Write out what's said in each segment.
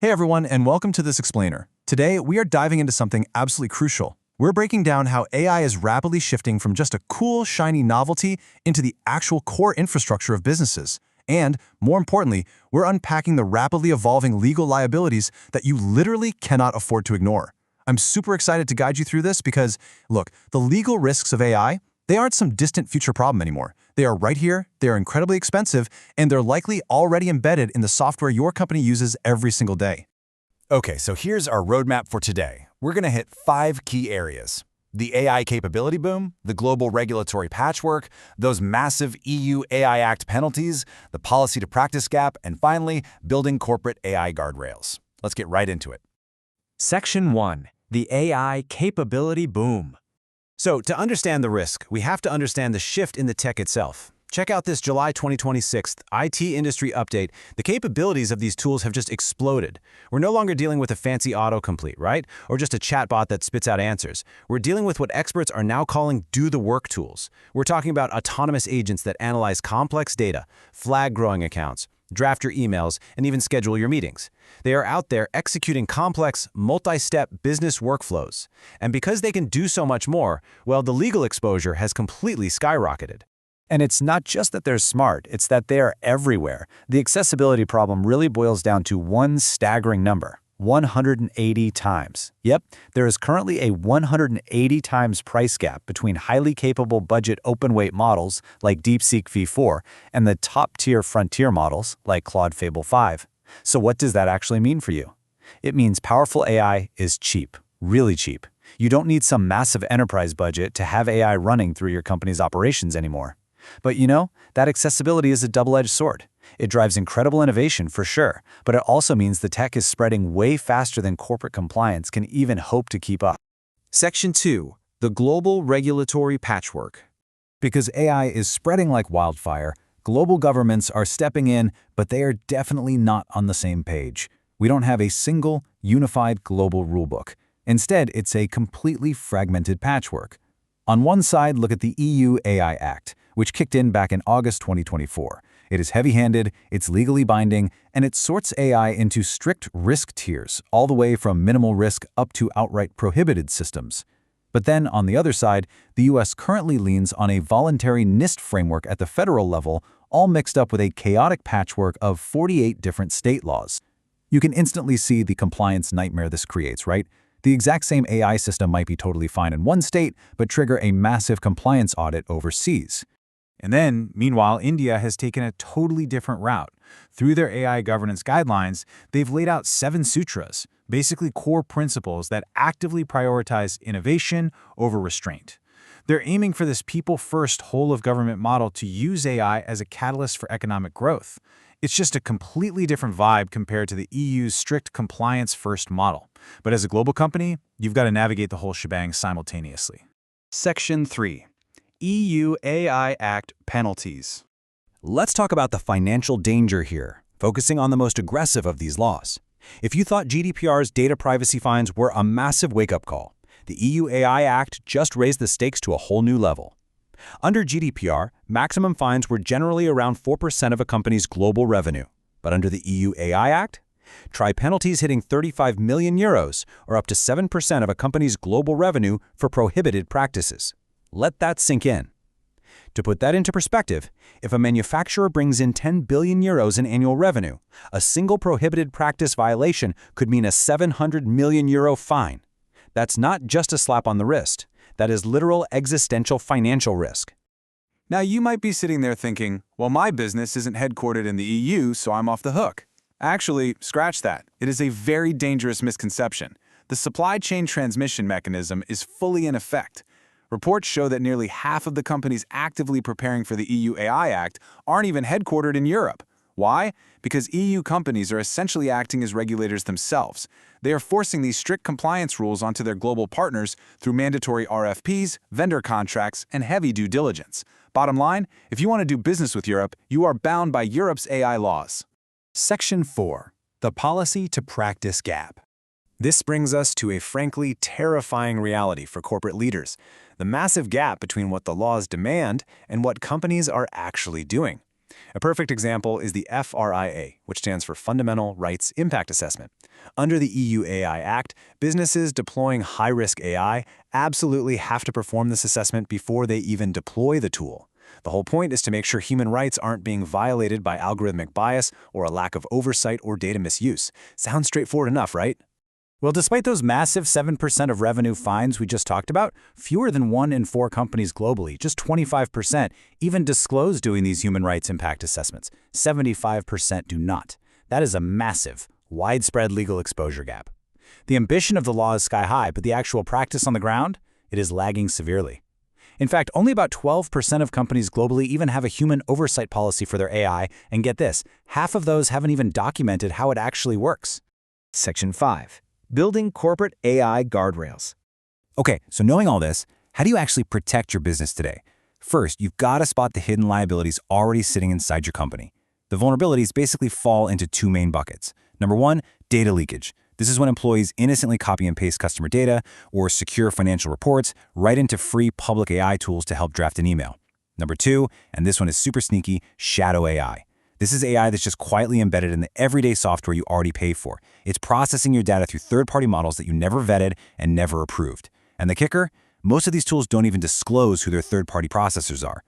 Hey everyone, and welcome to This Explainer. Today, we are diving into something absolutely crucial. We're breaking down how AI is rapidly shifting from just a cool, shiny novelty into the actual core infrastructure of businesses. And, more importantly, we're unpacking the rapidly evolving legal liabilities that you literally cannot afford to ignore. I'm super excited to guide you through this because, look, the legal risks of AI, they aren't some distant future problem anymore. They are right here, they are incredibly expensive, and they're likely already embedded in the software your company uses every single day. Okay, so here's our roadmap for today. We're going to hit 5 key areas: the AI capability boom, the global regulatory patchwork, those massive EU AI Act penalties, the policy to practice gap, and finally, building corporate AI guardrails. Let's get right into it. Section 1. The AI capability boom. So, to understand the risk, we have to understand the shift in the tech itself. Check out this July 2026 IT industry update. The capabilities of these tools have just exploded. We're no longer dealing with a fancy autocomplete, right? Or just a chatbot that spits out answers. We're dealing with what experts are now calling do-the-work tools. We're talking about autonomous agents that analyze complex data, flag growing accounts, draft your emails, and even schedule your meetings. They are out there executing complex, multi-step business workflows. And because they can do so much more, well, the legal exposure has completely skyrocketed. And it's not just that they're smart, it's that they're everywhere. The accessibility problem really boils down to one staggering number: 180 times. Yep, there is currently a 180 times price gap between highly capable budget open-weight models like DeepSeek V4 and the top-tier frontier models like Claude Fable 5. So what does that actually mean for you? It means powerful AI is cheap, really cheap. You don't need some massive enterprise budget to have AI running through your company's operations anymore. But you know, that accessibility is a double-edged sword. It drives incredible innovation for sure, but it also means the tech is spreading way faster than corporate compliance can even hope to keep up. Section 2. The global regulatory patchwork. Because AI is spreading like wildfire, global governments are stepping in, but they are definitely not on the same page. We don't have a single, unified global rulebook. Instead, it's a completely fragmented patchwork. On one side, look at the EU AI Act, which kicked in back in August 2024. It is heavy-handed, it's legally binding, and it sorts AI into strict risk tiers, all the way from minimal risk up to outright prohibited systems. But then, on the other side, the US currently leans on a voluntary NIST framework at the federal level, all mixed up with a chaotic patchwork of 48 different state laws. You can instantly see the compliance nightmare this creates, right? The exact same AI system might be totally fine in one state, but trigger a massive compliance audit overseas. And then, meanwhile, India has taken a totally different route. Through their AI governance guidelines, they've laid out 7 sutras, basically core principles that actively prioritize innovation over restraint. They're aiming for this people-first whole-of-government model to use AI as a catalyst for economic growth. It's just a completely different vibe compared to the EU's strict compliance-first model. But as a global company, you've got to navigate the whole shebang simultaneously. Section 3. EU AI Act penalties. Let's talk about the financial danger here, focusing on the most aggressive of these laws. If you thought GDPR's data privacy fines were a massive wake-up call, the EU AI Act just raised the stakes to a whole new level. Under GDPR, maximum fines were generally around 4% of a company's global revenue. But under the EU AI Act, try penalties hitting 35 million euros, or up to 7% of a company's global revenue for prohibited practices. Let that sink in. To put that into perspective, if a manufacturer brings in 10 billion euros in annual revenue, a single prohibited practice violation could mean a 700 million euro fine. That's not just a slap on the wrist. That is literal existential financial risk. Now, you might be sitting there thinking, well, my business isn't headquartered in the EU, so I'm off the hook. Actually, scratch that. It is a very dangerous misconception. The supply chain transmission mechanism is fully in effect. Reports show that nearly half of the companies actively preparing for the EU AI Act aren't even headquartered in Europe. Why? Because EU companies are essentially acting as regulators themselves. They are forcing these strict compliance rules onto their global partners through mandatory RFPs, vendor contracts, and heavy due diligence. Bottom line, if you want to do business with Europe, you are bound by Europe's AI laws. Section 4. The policy to practice gap. This brings us to a frankly terrifying reality for corporate leaders: the massive gap between what the laws demand and what companies are actually doing. A perfect example is the FRIA, which stands for Fundamental Rights Impact Assessment. Under the EU AI Act, businesses deploying high-risk AI absolutely have to perform this assessment before they even deploy the tool. The whole point is to make sure human rights aren't being violated by algorithmic bias or a lack of oversight or data misuse. Sounds straightforward enough, right? Well, despite those massive 7% of revenue fines we just talked about, fewer than 1 in 4 companies globally, just 25%, even disclose doing these human rights impact assessments. 75% do not. That is a massive, widespread legal exposure gap. The ambition of the law is sky high, but the actual practice on the ground, it is lagging severely. In fact, only about 12% of companies globally even have a human oversight policy for their AI, and get this, half of those haven't even documented how it actually works. Section 5. Building corporate AI guardrails. Okay, so knowing all this, how do you actually protect your business today? First, you've got to spot the hidden liabilities already sitting inside your company. The vulnerabilities basically fall into 2 main buckets. Number 1, data leakage. This is when employees innocently copy and paste customer data or secure financial reports right into free public AI tools to help draft an email. Number 2, and this one is super sneaky, shadow AI. This is AI that's just quietly embedded in the everyday software you already pay for. It's processing your data through third-party models that you never vetted and never approved. And the kicker? Most of these tools don't even disclose who their third-party processors are.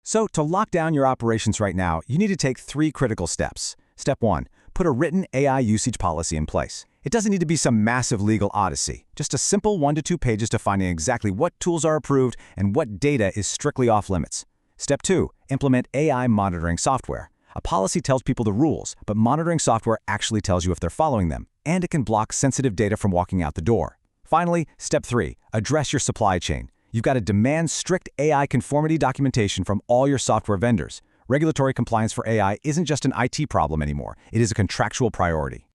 So to lock down your operations right now, you need to take 3 critical steps. Step 1, put a written AI usage policy in place. It doesn't need to be some massive legal odyssey, just a simple 1 to 2 pages defining exactly what tools are approved and what data is strictly off limits. Step 2, implement AI monitoring software. A policy tells people the rules, but monitoring software actually tells you if they're following them, and it can block sensitive data from walking out the door. Finally, step 3, address your supply chain. You've got to demand strict AI conformity documentation from all your software vendors. Regulatory compliance for AI isn't just an IT problem anymore, it is a contractual priority.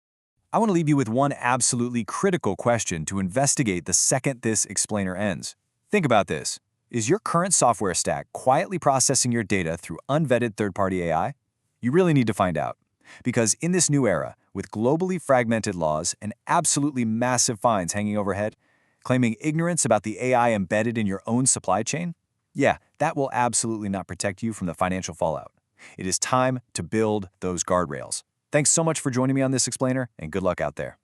I want to leave you with one absolutely critical question to investigate the second this explainer ends. Think about this. Is your current software stack quietly processing your data through unvetted third-party AI? You really need to find out. Because in this new era, with globally fragmented laws and absolutely massive fines hanging overhead, claiming ignorance about the AI embedded in your own supply chain? Yeah, that will absolutely not protect you from the financial fallout. It is time to build those guardrails. Thanks so much for joining me on this explainer, and good luck out there.